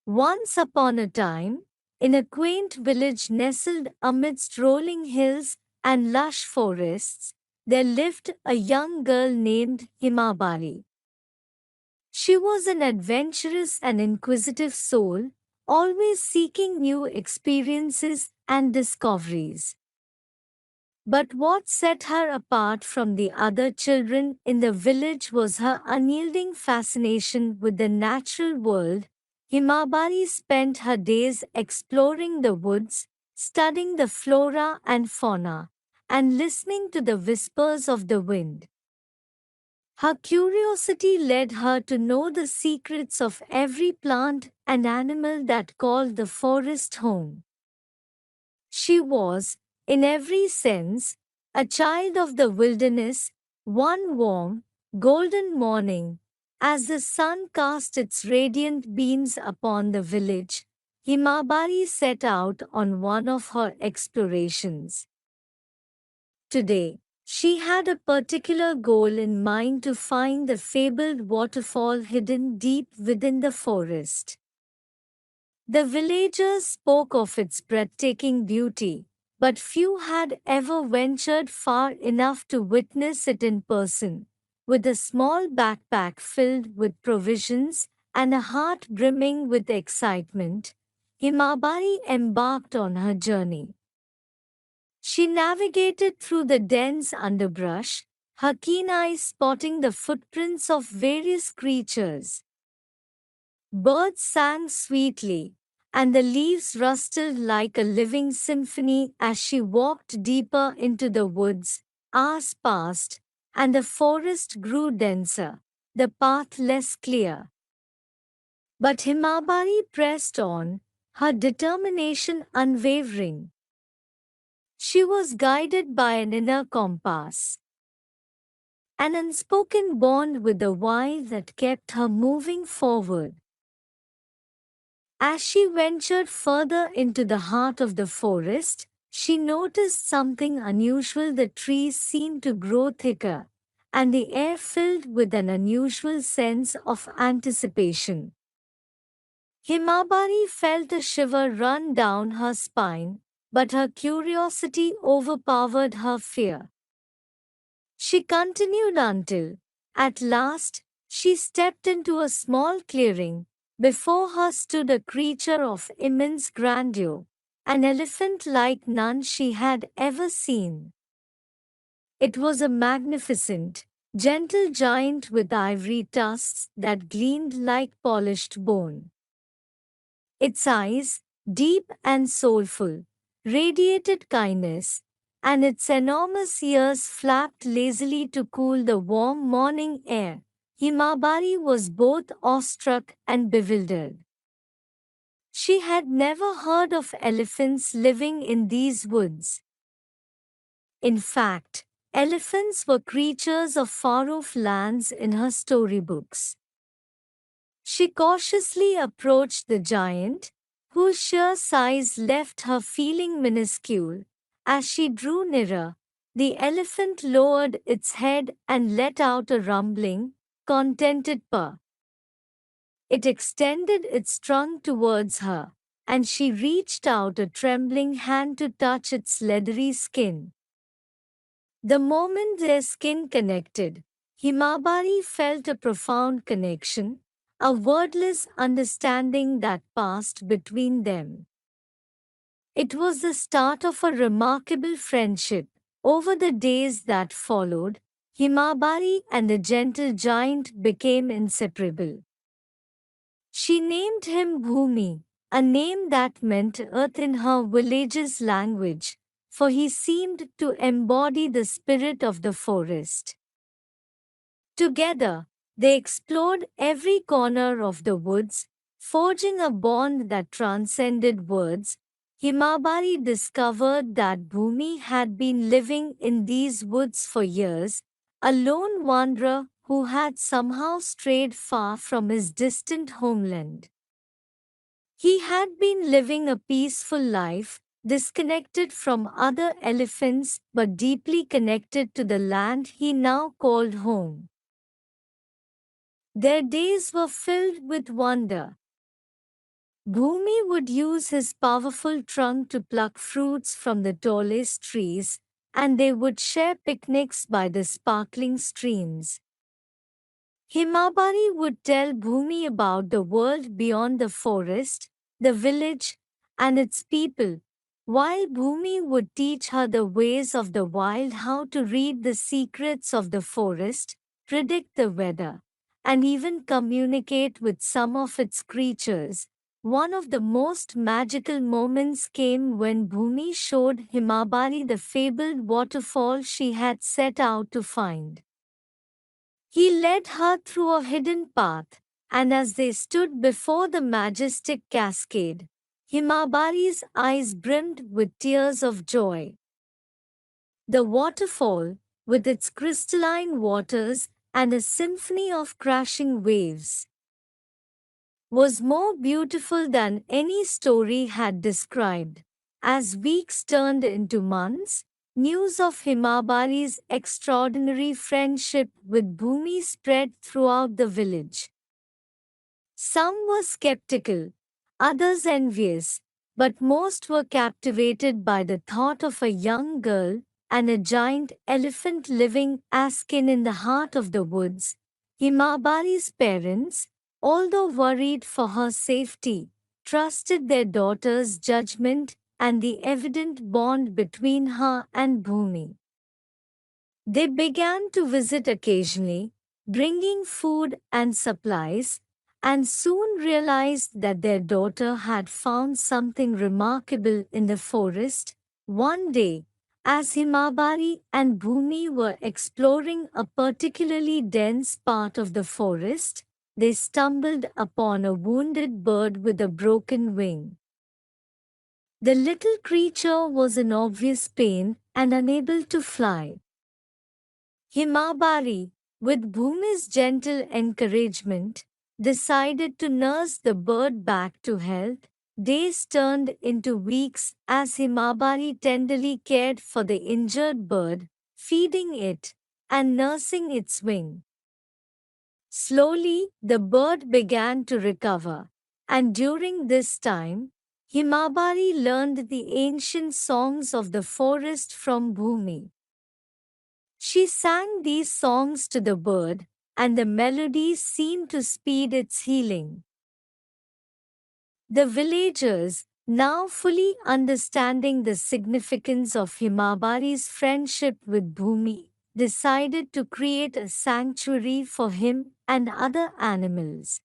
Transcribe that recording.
Once upon a time, in a quaint village nestled amidst rolling hills and lush forests, there lived a young girl named Himabari. She was an adventurous and inquisitive soul, always seeking new experiences and discoveries. But what set her apart from the other children in the village was her unyielding fascination with the natural world. Himabari spent her days exploring the woods, studying the flora and fauna, and listening to the whispers of the wind. Her curiosity led her to know the secrets of every plant and animal that called the forest home. She was, in every sense, a child of the wilderness. One warm, golden morning, as the sun cast its radiant beams upon the village, Himabari set out on one of her explorations. Today, she had a particular goal in mind: to find the fabled waterfall hidden deep within the forest. The villagers spoke of its breathtaking beauty, but few had ever ventured far enough to witness it in person. With a small backpack filled with provisions and a heart brimming with excitement, Himabari embarked on her journey. She navigated through the dense underbrush, her keen eyes spotting the footprints of various creatures. Birds sang sweetly, and the leaves rustled like a living symphony as she walked deeper into the woods. Hours passed, and the forest grew denser, the path less clear. But Himabari pressed on, her determination unwavering. She was guided by an inner compass, an unspoken bond with the wild that kept her moving forward. As she ventured further into the heart of the forest, she noticed something unusual. The trees seemed to grow thicker, and the air filled with an unusual sense of anticipation. Himabari felt a shiver run down her spine, but her curiosity overpowered her fear. She continued until, at last, she stepped into a small clearing. Before her stood a creature of immense grandeur, an elephant like none she had ever seen. It was a magnificent, gentle giant with ivory tusks that gleamed like polished bone. Its eyes, deep and soulful, radiated kindness, and its enormous ears flapped lazily to cool the warm morning air. Himabari was both awestruck and bewildered. She had never heard of elephants living in these woods. In fact, elephants were creatures of far-off lands in her storybooks. She cautiously approached the giant, whose sheer size left her feeling minuscule. As she drew nearer, the elephant lowered its head and let out a rumbling, contented purr. It extended its trunk towards her, and she reached out a trembling hand to touch its leathery skin. The moment their skin connected, Himabari felt a profound connection, a wordless understanding that passed between them. It was the start of a remarkable friendship. Over the days that followed, Himabari and the gentle giant became inseparable. She named him Bhumi, a name that meant earth in her village's language, for he seemed to embody the spirit of the forest. Together, they explored every corner of the woods, forging a bond that transcended words. Himabari discovered that Bhumi had been living in these woods for years, a lone wanderer who had somehow strayed far from his distant homeland. He had been living a peaceful life, disconnected from other elephants but deeply connected to the land he now called home. Their days were filled with wonder. Bhumi would use his powerful trunk to pluck fruits from the tallest trees, and they would share picnics by the sparkling streams. Himabari would tell Bhumi about the world beyond the forest, the village, and its people, while Bhumi would teach her the ways of the wild, how to read the secrets of the forest, predict the weather, and even communicate with some of its creatures. One of the most magical moments came when Bhumi showed Himabari the fabled waterfall she had set out to find. He led her through a hidden path, and as they stood before the majestic cascade, Himabari's eyes brimmed with tears of joy. The waterfall, with its crystalline waters and a symphony of crashing waves, was more beautiful than any story had described. As weeks turned into months, news of Himabari's extraordinary friendship with Bhumi spread throughout the village. Some were skeptical, others envious, but most were captivated by the thought of a young girl and a giant elephant living as kin in the heart of the woods. Himabari's parents, although worried for her safety, trusted their daughter's judgment and the evident bond between her and Bhumi. They began to visit occasionally, bringing food and supplies, and soon realized that their daughter had found something remarkable in the forest. One day, as Himabari and Bhumi were exploring a particularly dense part of the forest, they stumbled upon a wounded bird with a broken wing. The little creature was in obvious pain and unable to fly. Himabari, with Bhumi's gentle encouragement, decided to nurse the bird back to health. Days turned into weeks as Himabari tenderly cared for the injured bird, feeding it and nursing its wing. Slowly, the bird began to recover, and during this time, Himabari learned the ancient songs of the forest from Bhumi. She sang these songs to the bird, and the melodies seemed to speed its healing. The villagers, now fully understanding the significance of Himabari's friendship with Bhumi, decided to create a sanctuary for him and other animals.